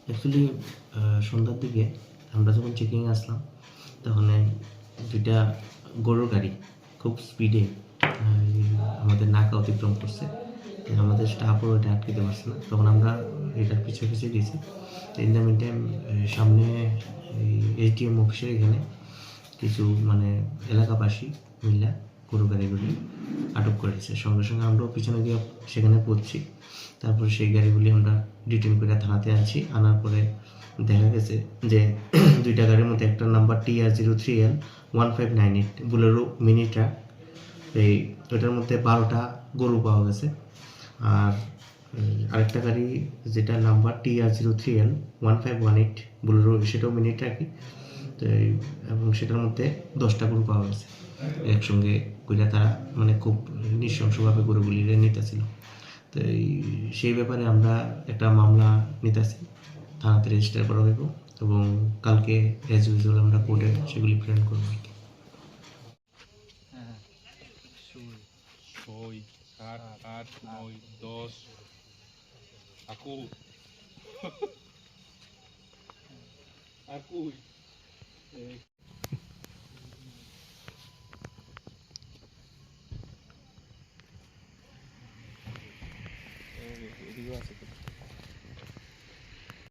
Actually সন্ধ্যার দিকে আমরা যখন চেকিং আসলাম তখন দুইটা গরুর গাড়ি খুব স্পিডে আমাদের নাকা অতিক্রম করছে। আমাদের স্টাফও এটা আটকাতে পারছে না। তখন আমরা এটার পিছিয়ে পিছিয়ে গেছি। ইন দ্য মিন টাইম সামনে এসডিএম অফিসের এখানে কিছু মানে এলাকাবাসী মিল্লা গরু গাড়িগুলি আটক করেছে। সঙ্গে সঙ্গে আমরাও পিছনে গিয়ে সেখানে পড়ছি। তারপর সেই গাড়িগুলি আমরা ডিটেন করে থানাতে আনছি। আনার পরে দেখা গেছে যে দুইটা গাড়ির মধ্যে একটা number TR03L1598 Bolero mini truck, ওইটার মধ্যে 12টা গরু পাওয়া গেছে। আর আরেকটা গাড়ি যেটা নাম্বার TR03L1518 বুলেরো, সেটাও মিনি ট্রাকই। তো এবং সেটার মধ্যে 10টা গরু পাওয়া গেছে। একসঙ্গে কইরা তারা মানে খুব নৃশংসভাবে গরুগুলি নিতেছিল। তো সেই ব্যাপারে আমরা একটা মামলা নিতেছি, থানাতে রেজিস্টার করা হইব এবং কালকে অ্যাজ ইউজুয়াল আমরা কোর্টে সেগুলি প্রেজেন্ট করবো। 6, 7, 8, 9, 10. Aku. Aku.